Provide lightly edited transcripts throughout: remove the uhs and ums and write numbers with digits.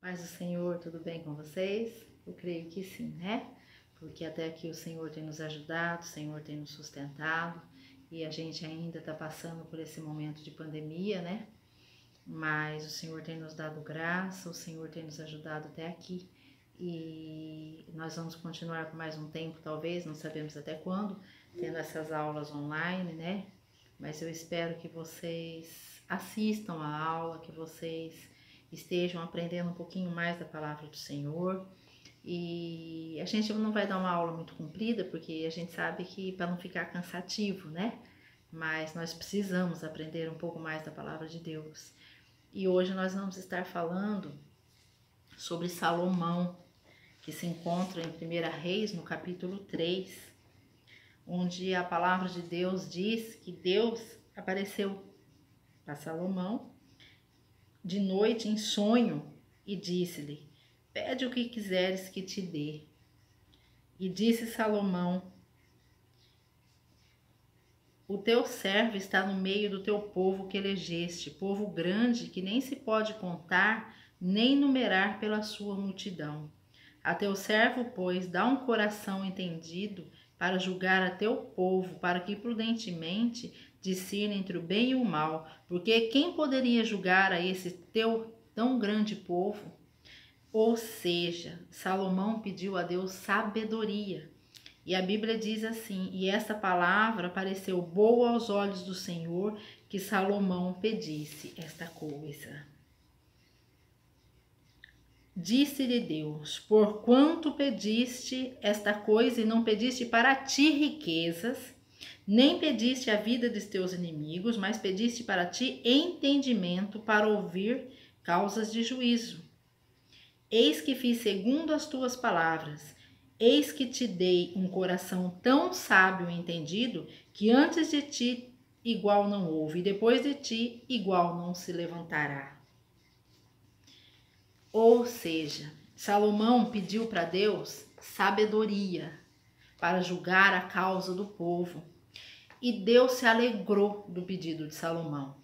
Paz do Senhor, tudo bem com vocês? Eu creio que sim, né? Porque até aqui o Senhor tem nos ajudado, o Senhor tem nos sustentado e a gente ainda está passando por esse momento de pandemia, né? Mas o Senhor tem nos dado graça, o Senhor tem nos ajudado até aqui e nós vamos continuar por mais um tempo, talvez, não sabemos até quando, tendo essas aulas online, né? Mas eu espero que vocês assistam a aula, que vocês estejam aprendendo um pouquinho mais da palavra do Senhor. E a gente não vai dar uma aula muito comprida, porque a gente sabe que para não ficar cansativo, né? Mas nós precisamos aprender um pouco mais da palavra de Deus. E hoje nós vamos estar falando sobre Salomão, que se encontra em 1 Reis, no capítulo 3, onde a palavra de Deus diz que Deus apareceu para Salomão de noite em sonho e disse-lhe: pede o que quiseres que te dê. E disse Salomão: o teu servo está no meio do teu povo que elegeste, povo grande que nem se pode contar nem numerar pela sua multidão. A teu servo, pois, dá um coração entendido para julgar a teu povo, para que prudentemente discirna entre o bem e o mal, porque quem poderia julgar a esse teu tão grande povo? Ou seja, Salomão pediu a Deus sabedoria. E a Bíblia diz assim: e esta palavra pareceu boa aos olhos do Senhor, que Salomão pedisse esta coisa. Disse-lhe Deus: porquanto pediste esta coisa e não pediste para ti riquezas, nem pediste a vida dos teus inimigos, mas pediste para ti entendimento para ouvir causas de juízo. Eis que fiz segundo as tuas palavras, eis que te dei um coração tão sábio e entendido, que antes de ti igual não houve, e depois de ti igual não se levantará. Ou seja, Salomão pediu para Deus sabedoria para julgar a causa do povo. E Deus se alegrou do pedido de Salomão.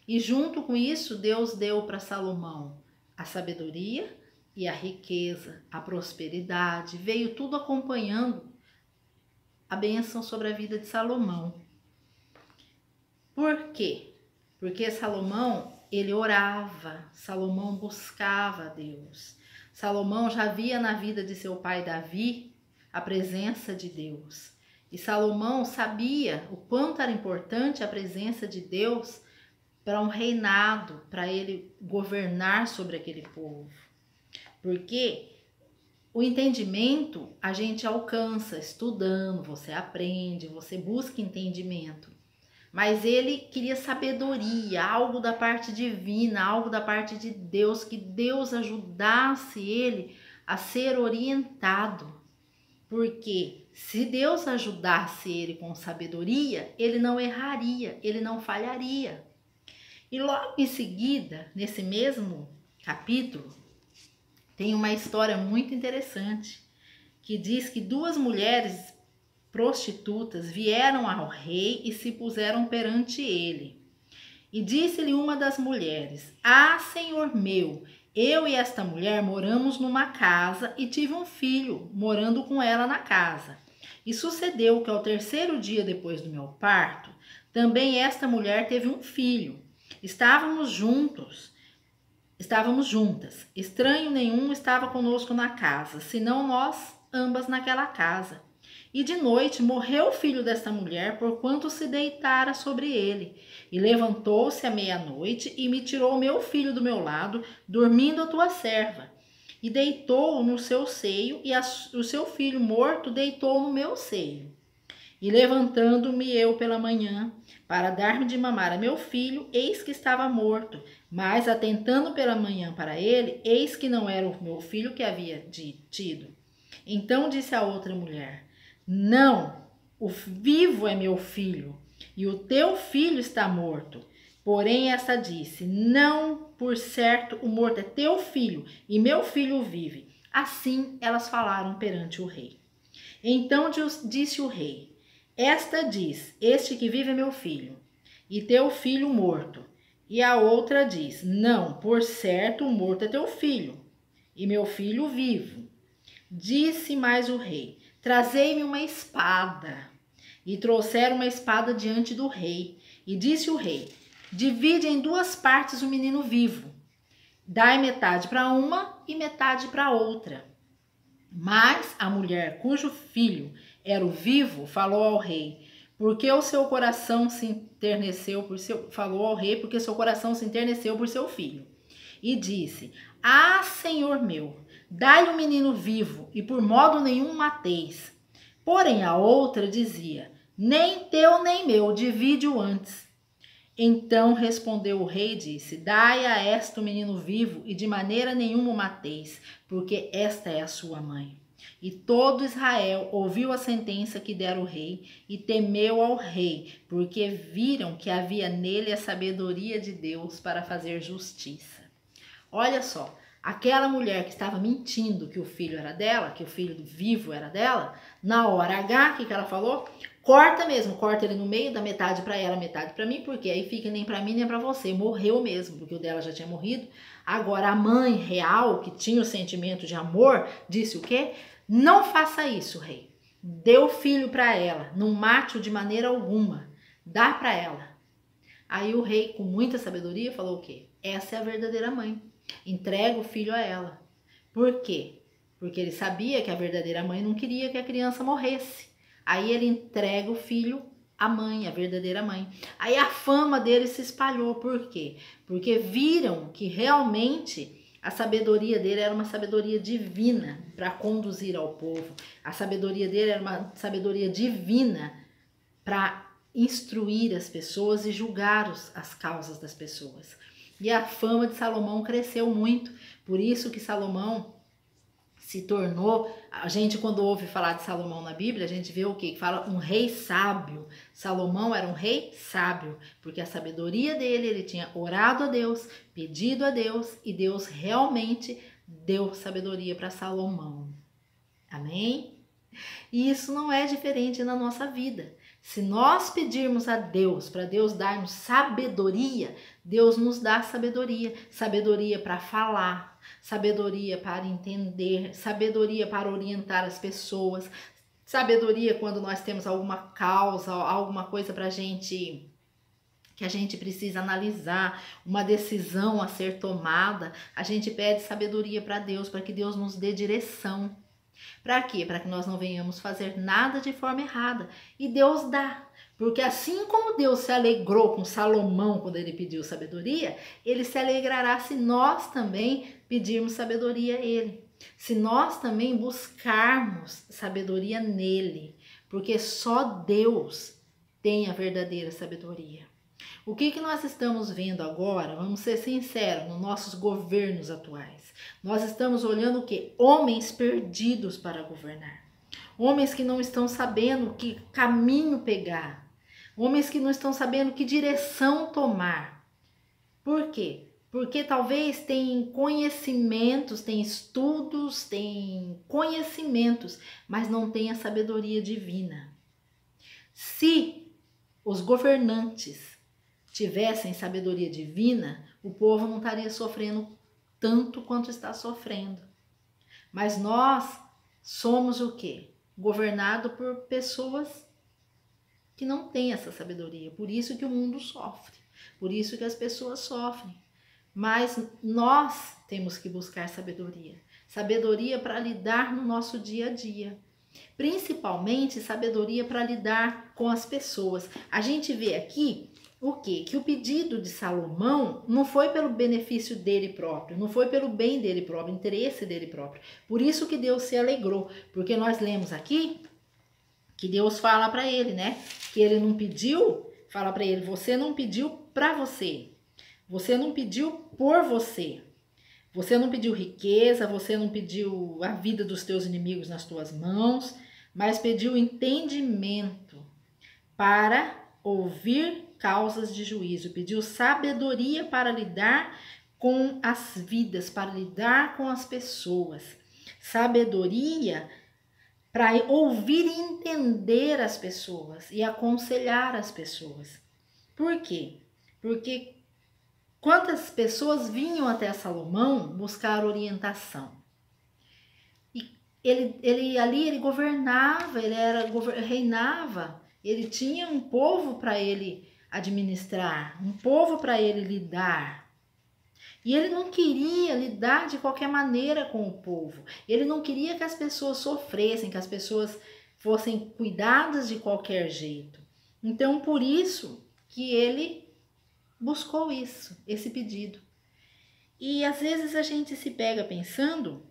E junto com isso, Deus deu para Salomão a sabedoria e a riqueza, a prosperidade. Veio tudo acompanhando a bênção sobre a vida de Salomão. Por quê? Porque Salomão, ele orava, Salomão buscava a Deus. Salomão já via na vida de seu pai Davi a presença de Deus. E Salomão sabia o quanto era importante a presença de Deus para um reinado, para ele governar sobre aquele povo. Porque o entendimento a gente alcança estudando, você aprende, você busca entendimento. Mas ele queria sabedoria, algo da parte divina, algo da parte de Deus, que Deus ajudasse ele a ser orientado. Porque se Deus ajudasse ele com sabedoria, ele não erraria, ele não falharia. E logo em seguida, nesse mesmo capítulo, tem uma história muito interessante, que diz que duas mulheres prostitutas vieram ao rei e se puseram perante ele. E disse-lhe uma das mulheres: ah, senhor meu, eu e esta mulher moramos numa casa e tive um filho morando com ela na casa. E sucedeu que ao terceiro dia depois do meu parto, também esta mulher teve um filho. Estávamos juntas. Estranho nenhum estava conosco na casa, senão nós ambas naquela casa. E de noite morreu o filho desta mulher, porquanto se deitara sobre ele. E levantou-se à meia-noite e me tirou meu filho do meu lado, dormindo a tua serva. E deitou-o no seu seio, e o seu filho morto deitou no meu seio. E levantando-me eu pela manhã, para dar-me de mamar a meu filho, eis que estava morto. Mas atentando pela manhã para ele, eis que não era o meu filho que havia tido. Então disse a outra mulher: não, o vivo é meu filho, e o teu filho está morto. Porém esta disse: não, por certo, o morto é teu filho, e meu filho vive. Assim elas falaram perante o rei. Então disse o rei: esta diz: este que vive é meu filho, e teu filho morto. E a outra diz: não, por certo, o morto é teu filho, e meu filho vivo. Disse mais o rei: trazei-me uma espada. E trouxeram uma espada diante do rei. E disse o rei: divide em 2 partes o menino vivo. Dai metade para uma e metade para outra. Mas a mulher cujo filho era o vivo falou ao rei: porque o seu coração se enterneceu por seu falou ao rei porque seu coração se enterneceu por seu filho. E disse: ah, senhor meu, dai-lhe o menino vivo e por modo nenhum mateis. Porém a outra dizia: nem teu nem meu, divide-o antes. Então respondeu o rei e disse: dai a esta o menino vivo e de maneira nenhuma o mateis, porque esta é a sua mãe. E todo Israel ouviu a sentença que dera o rei e temeu ao rei, porque viram que havia nele a sabedoria de Deus para fazer justiça. Olha só, aquela mulher que estava mentindo que o filho era dela, que o filho vivo era dela, na hora H, o que ela falou? Corta mesmo, corta ele no meio, dá metade para ela, metade para mim, porque aí fica nem para mim nem para você. Morreu mesmo, porque o dela já tinha morrido. Agora a mãe real, que tinha o sentimento de amor, disse o quê? Não faça isso, rei. Dê o filho para ela, não mate-o de maneira alguma. Dá para ela. Aí o rei, com muita sabedoria, falou o quê? Essa é a verdadeira mãe. Entrega o filho a ela. Por quê? Porque ele sabia que a verdadeira mãe não queria que a criança morresse. Aí ele entrega o filho à mãe, a verdadeira mãe. Aí a fama dele se espalhou. Por quê? Porque viram que realmente a sabedoria dele era uma sabedoria divina para conduzir ao povo. A sabedoria dele era uma sabedoria divina para instruir as pessoas e julgar as causas das pessoas. E a fama de Salomão cresceu muito. Por isso que Salomão se tornou, a gente quando ouve falar de Salomão na Bíblia, a gente vê o quê? Que fala um rei sábio. Salomão era um rei sábio, porque a sabedoria dele, ele tinha orado a Deus, pedido a Deus, e Deus realmente deu sabedoria para Salomão. Amém? E isso não é diferente na nossa vida. Se nós pedirmos a Deus, para Deus dar-nos sabedoria, Deus nos dá sabedoria. Sabedoria para falar, sabedoria para entender, sabedoria para orientar as pessoas, sabedoria quando nós temos alguma causa, alguma coisa para gente que a gente precisa analisar, uma decisão a ser tomada, a gente pede sabedoria para Deus, para que Deus nos dê direção. Para quê? Para que nós não venhamos fazer nada de forma errada. E Deus dá. Porque assim como Deus se alegrou com Salomão quando ele pediu sabedoria, ele se alegrará se nós também pedirmos sabedoria a ele. Se nós também buscarmos sabedoria nele. Porque só Deus tem a verdadeira sabedoria. O que nós estamos vendo agora, vamos ser sinceros, nos nossos governos atuais? Nós estamos olhando o quê? Homens perdidos para governar. Homens que não estão sabendo que caminho pegar. Homens que não estão sabendo que direção tomar. Por quê? Porque talvez tem conhecimentos, tem estudos, tem conhecimentos, mas não tem a sabedoria divina. Se os governantes tivessem sabedoria divina, o povo não estaria sofrendo tanto quanto está sofrendo. Mas nós somos o quê? Governado por pessoas que não têm essa sabedoria. Por isso que o mundo sofre. Por isso que as pessoas sofrem. Mas nós temos que buscar sabedoria. Sabedoria para lidar no nosso dia a dia. Principalmente sabedoria para lidar com as pessoas. A gente vê aqui o quê? Que o pedido de Salomão não foi pelo benefício dele próprio, não foi pelo bem dele próprio, interesse dele próprio. Por isso que Deus se alegrou, porque nós lemos aqui que Deus fala para ele, né? Que ele não pediu, fala para ele, você não pediu para você, você não pediu por você. Você não pediu riqueza, você não pediu a vida dos teus inimigos nas tuas mãos, mas pediu entendimento para ouvir causas de juízo, pediu sabedoria para lidar com as vidas, para lidar com as pessoas, sabedoria para ouvir e entender as pessoas e aconselhar as pessoas. Por quê? Porque quantas pessoas vinham até Salomão buscar orientação? ele governava, reinava, ele tinha um povo para ele administrar, um povo para ele lidar. E ele não queria lidar de qualquer maneira com o povo. Ele não queria que as pessoas sofressem, que as pessoas fossem cuidadas de qualquer jeito. Então, por isso que ele buscou isso, esse pedido. E às vezes a gente se pega pensando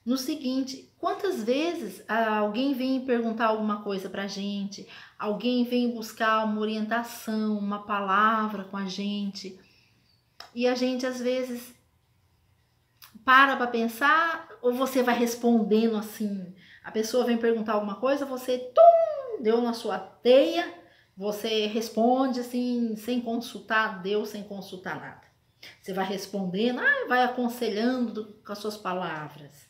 no seguinte: quantas vezes alguém vem perguntar alguma coisa pra gente, alguém vem buscar uma orientação, uma palavra com a gente, e a gente às vezes para pensar, ou você vai respondendo assim, a pessoa vem perguntar alguma coisa, você deu na sua teia, você responde assim, sem consultar Deus, sem consultar nada. Você vai respondendo, vai aconselhando com as suas palavras.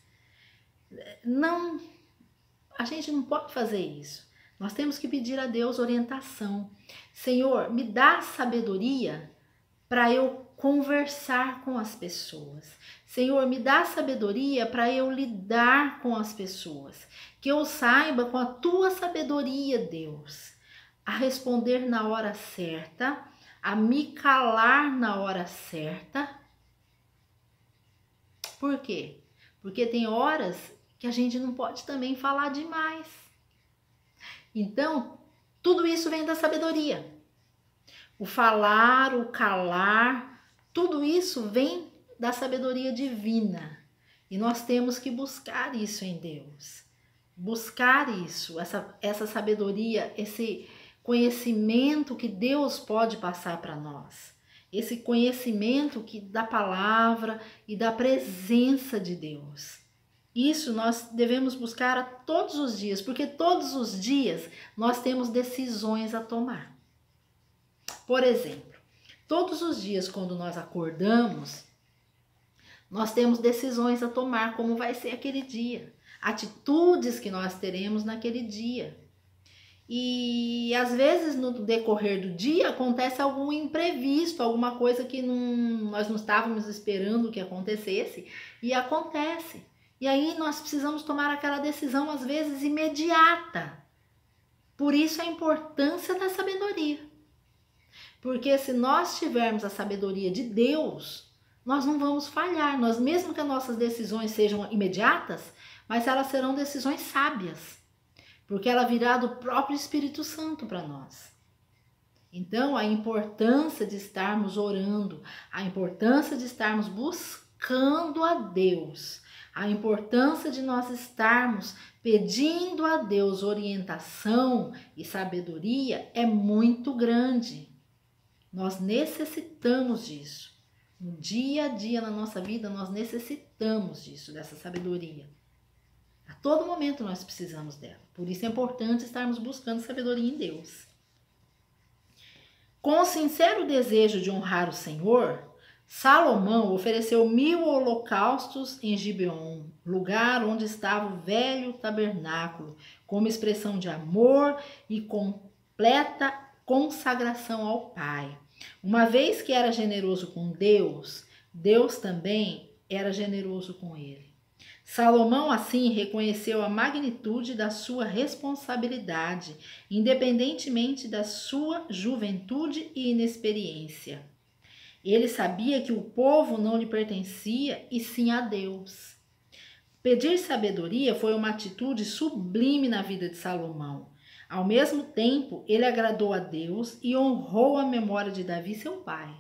Não, a gente não pode fazer isso. Nós temos que pedir a Deus orientação. Senhor, me dá sabedoria para eu conversar com as pessoas. Senhor, me dá sabedoria para eu lidar com as pessoas. Que eu saiba com a tua sabedoria, Deus, a responder na hora certa, a me calar na hora certa. Por quê? Porque tem horas que a gente não pode também falar demais. Então, tudo isso vem da sabedoria. O falar, o calar, tudo isso vem da sabedoria divina. E nós temos que buscar isso em Deus. Buscar isso, essa sabedoria, esse conhecimento que Deus pode passar para nós. Esse conhecimento da palavra e da presença de Deus. Isso nós devemos buscar a todos os dias, porque todos os dias nós temos decisões a tomar. Por exemplo, todos os dias quando nós acordamos, nós temos decisões a tomar, como vai ser aquele dia, atitudes que nós teremos naquele dia. E às vezes no decorrer do dia acontece algum imprevisto, alguma coisa que nós não estávamos esperando que acontecesse, e acontece. E aí nós precisamos tomar aquela decisão, às vezes, imediata. Por isso a importância da sabedoria. Porque se nós tivermos a sabedoria de Deus, nós não vamos falhar. Nós, mesmo que as nossas decisões sejam imediatas, mas elas serão decisões sábias. Porque ela virá do próprio Espírito Santo para nós. Então, a importância de estarmos orando, a importância de estarmos buscando a Deus, a importância de nós estarmos pedindo a Deus orientação e sabedoria é muito grande. Nós necessitamos disso. No dia a dia, na nossa vida, nós necessitamos disso, dessa sabedoria. A todo momento nós precisamos dela. Por isso é importante estarmos buscando sabedoria em Deus. Com o sincero desejo de honrar o Senhor, Salomão ofereceu 1000 holocaustos em Gibeon, lugar onde estava o velho tabernáculo, como expressão de amor e completa consagração ao Pai. Uma vez que era generoso com Deus, Deus também era generoso com ele. Salomão, assim, reconheceu a magnitude da sua responsabilidade, independentemente da sua juventude e inexperiência. Ele sabia que o povo não lhe pertencia, e sim a Deus. Pedir sabedoria foi uma atitude sublime na vida de Salomão. Ao mesmo tempo, ele agradou a Deus e honrou a memória de Davi, seu pai.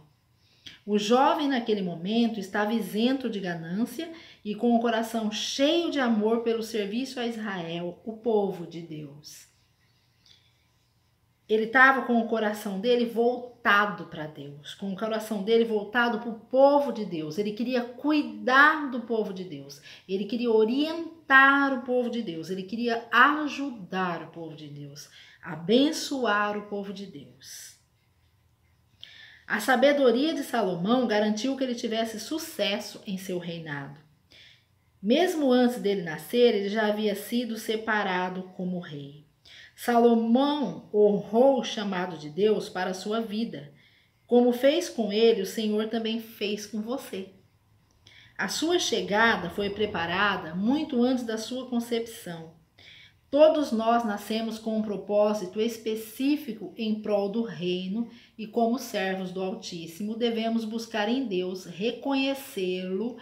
O jovem, naquele momento, estava isento de ganância e com o coração cheio de amor pelo serviço a Israel, o povo de Deus. Ele estava com o coração dele voltado para Deus, com o coração dele voltado para o povo de Deus. Ele queria cuidar do povo de Deus, ele queria orientar o povo de Deus, ele queria ajudar o povo de Deus, abençoar o povo de Deus. A sabedoria de Salomão garantiu que ele tivesse sucesso em seu reinado. Mesmo antes dele nascer, ele já havia sido separado como rei. Salomão honrou o chamado de Deus para a sua vida. Como fez com ele, o Senhor também fez com você. A sua chegada foi preparada muito antes da sua concepção. Todos nós nascemos com um propósito específico em prol do reino e, como servos do Altíssimo, devemos buscar em Deus, reconhecê-lo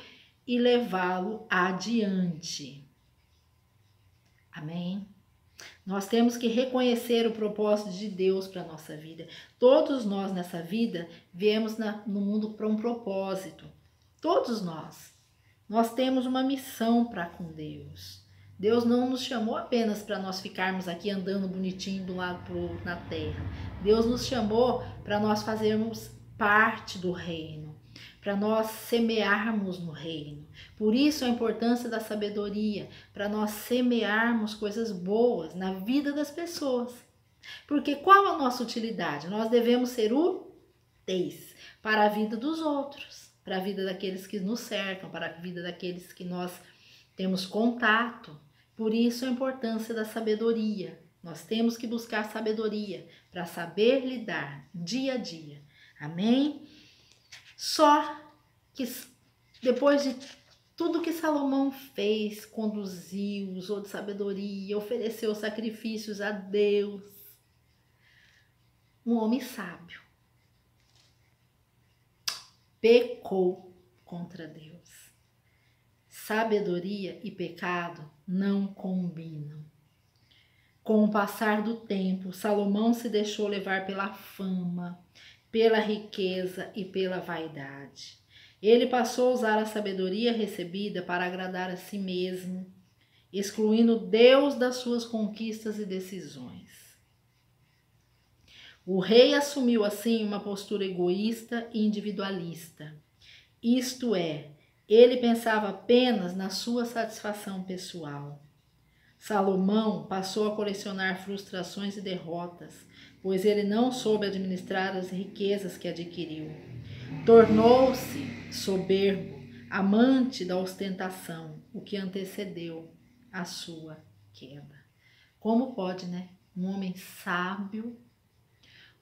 e levá-lo adiante. Amém? Nós temos que reconhecer o propósito de Deus para a nossa vida. Todos nós nessa vida viemos no mundo para um propósito. Todos nós. Nós temos uma missão para com Deus. Deus não nos chamou apenas para nós ficarmos aqui andando bonitinho de um lado para o outro na terra. Deus nos chamou para nós fazermos parte do reino, para nós semearmos no reino. Por isso a importância da sabedoria, para nós semearmos coisas boas na vida das pessoas. Porque qual a nossa utilidade? Nós devemos ser úteis para a vida dos outros, para a vida daqueles que nos cercam, para a vida daqueles que nós temos contato. Por isso a importância da sabedoria. Nós temos que buscar sabedoria para saber lidar dia a dia. Amém? Só que depois de tudo que Salomão fez, conduziu, usou de sabedoria, ofereceu sacrifícios a Deus, um homem sábio pecou contra Deus. Sabedoria e pecado não combinam. Com o passar do tempo, Salomão se deixou levar pela fama, pela riqueza e pela vaidade. Ele passou a usar a sabedoria recebida para agradar a si mesmo, excluindo Deus das suas conquistas e decisões. O rei assumiu assim uma postura egoísta e individualista. Isto é, ele pensava apenas na sua satisfação pessoal. Salomão passou a colecionar frustrações e derrotas, pois ele não soube administrar as riquezas que adquiriu. Tornou-se soberbo, amante da ostentação, o que antecedeu a sua queda. Como pode, né? Um homem sábio,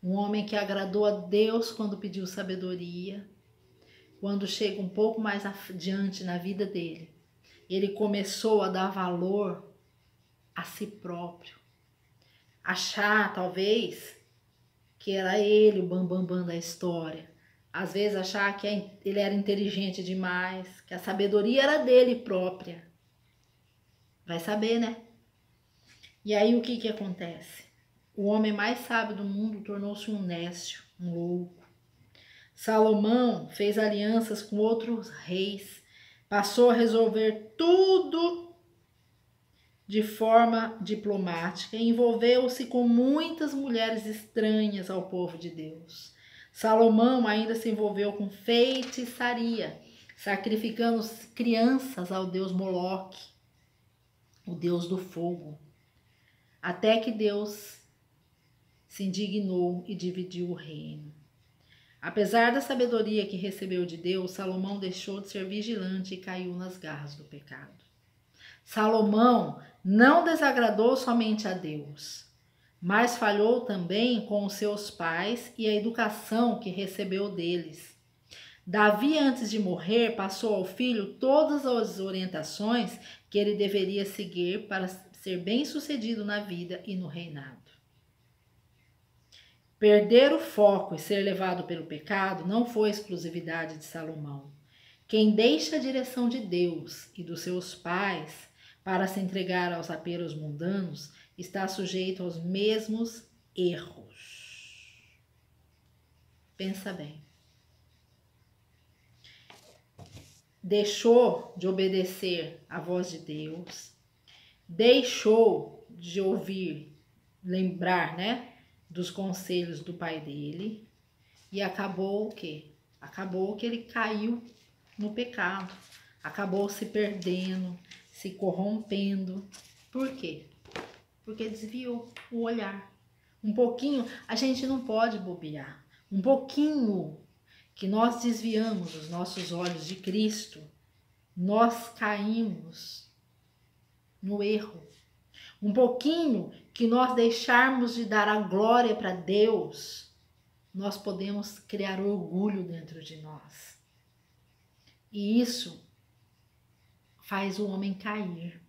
um homem que agradou a Deus quando pediu sabedoria, quando chega um pouco mais adiante na vida dele, ele começou a dar valor a si próprio, achar talvez que era ele o bambambam da história, às vezes achar que ele era inteligente demais, que a sabedoria era dele própria. Vai saber, né? E aí o que acontece? O homem mais sábio do mundo tornou-se um nécio, um louco. Salomão fez alianças com outros reis, passou a resolver tudo de forma diplomática e envolveu-se com muitas mulheres estranhas ao povo de Deus. Salomão ainda se envolveu com feitiçaria, sacrificando crianças ao deus Moloque, o deus do fogo, até que Deus se indignou e dividiu o reino. Apesar da sabedoria que recebeu de Deus, Salomão deixou de ser vigilante e caiu nas garras do pecado. Salomão não desagradou somente a Deus, mas falhou também com os seus pais e a educação que recebeu deles. Davi, antes de morrer, passou ao filho todas as orientações que ele deveria seguir para ser bem-sucedido na vida e no reinado. Perder o foco e ser levado pelo pecado não foi exclusividade de Salomão. Quem deixa a direção de Deus e dos seus pais para se entregar aos apelos mundanos está sujeito aos mesmos erros. Pensa bem. Deixou de obedecer à voz de Deus, deixou de ouvir, lembrar, né, dos conselhos do pai dele, e acabou o quê? Acabou que ele caiu no pecado, acabou se perdendo, se corrompendo. Por quê? Porque desviou o olhar. Um pouquinho, a gente não pode bobear. Um pouquinho que nós desviamos os nossos olhos de Cristo, nós caímos no erro. Um pouquinho que nós deixarmos de dar a glória para Deus, nós podemos criar orgulho dentro de nós. E isso faz o homem cair.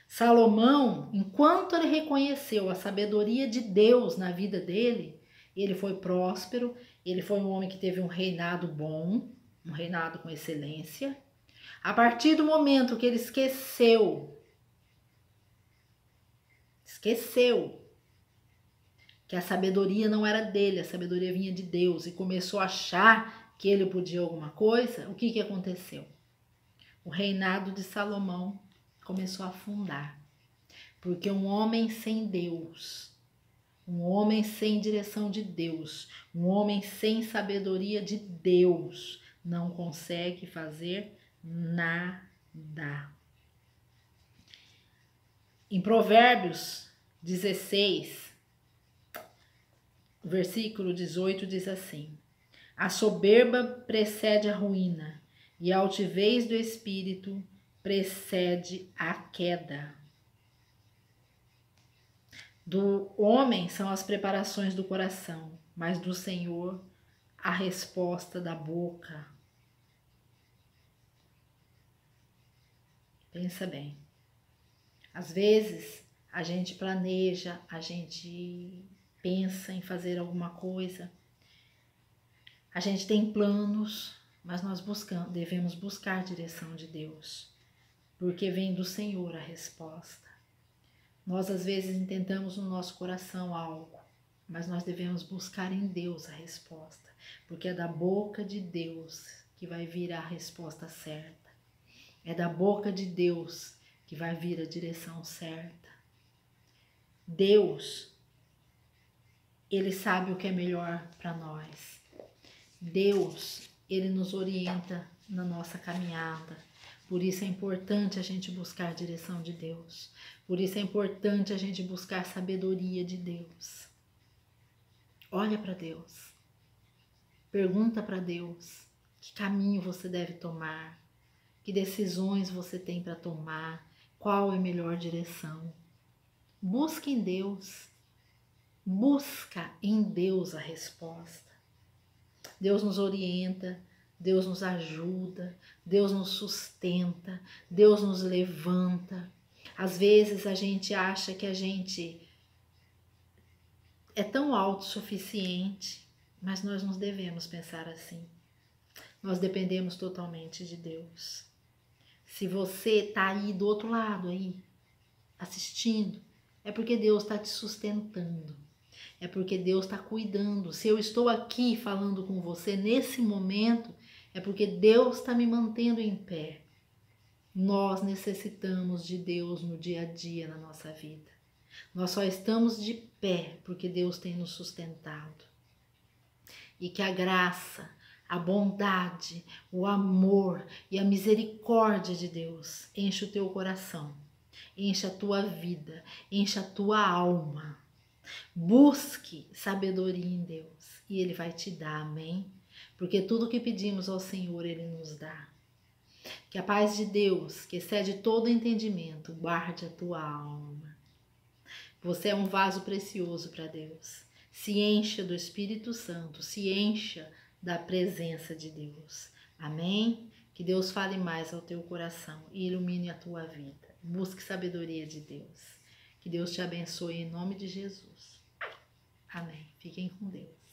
Salomão, enquanto ele reconheceu a sabedoria de Deus na vida dele, ele foi próspero, ele foi um homem que teve um reinado bom, um reinado com excelência. A partir do momento que ele esqueceu que a sabedoria não era dele, a sabedoria vinha de Deus, e começou a achar que ele podia alguma coisa, o que aconteceu? O reinado de Salomão começou a afundar, porque um homem sem Deus, um homem sem direção de Deus, um homem sem sabedoria de Deus, não consegue fazer nada. Em Provérbios 16, versículo 18 diz assim: a soberba precede a ruína, e a altivez do espírito precede a queda. Do homem são as preparações do coração, mas do Senhor a resposta da boca. Pensa bem. Às vezes a gente planeja, a gente pensa em fazer alguma coisa, a gente tem planos, mas nós devemos buscar a direção de Deus, porque vem do Senhor a resposta. Nós às vezes intentamos no nosso coração algo, mas nós devemos buscar em Deus a resposta, porque é da boca de Deus que vai vir a resposta certa. É da boca de Deus que vai vir a direção certa. Deus, Ele sabe o que é melhor para nós. Deus, Ele nos orienta na nossa caminhada. Por isso é importante a gente buscar a direção de Deus. Por isso é importante a gente buscar a sabedoria de Deus. Olha para Deus. Pergunta para Deus que caminho você deve tomar, que decisões você tem para tomar, qual é a melhor direção. Busca em Deus. Busca em Deus a resposta. Deus nos orienta, Deus nos ajuda, Deus nos sustenta, Deus nos levanta. Às vezes a gente acha que a gente é tão autossuficiente, mas nós não devemos pensar assim. Nós dependemos totalmente de Deus. Se você está aí do outro lado, aí, assistindo, é porque Deus está te sustentando. É porque Deus está cuidando. Se eu estou aqui falando com você nesse momento, é porque Deus está me mantendo em pé. Nós necessitamos de Deus no dia a dia na nossa vida. Nós só estamos de pé porque Deus tem nos sustentado. E que a graça, a bondade, o amor e a misericórdia de Deus enche o teu coração, enche a tua vida, enche a tua alma. Busque sabedoria em Deus e Ele vai te dar, amém? Porque tudo que pedimos ao Senhor, Ele nos dá. Que a paz de Deus, que excede todo entendimento, guarde a tua alma. Você é um vaso precioso para Deus. Se encha do Espírito Santo, se encha da presença de Deus. Amém? Que Deus fale mais ao teu coração e ilumine a tua vida. Busque sabedoria de Deus. Que Deus te abençoe em nome de Jesus. Amém. Fiquem com Deus.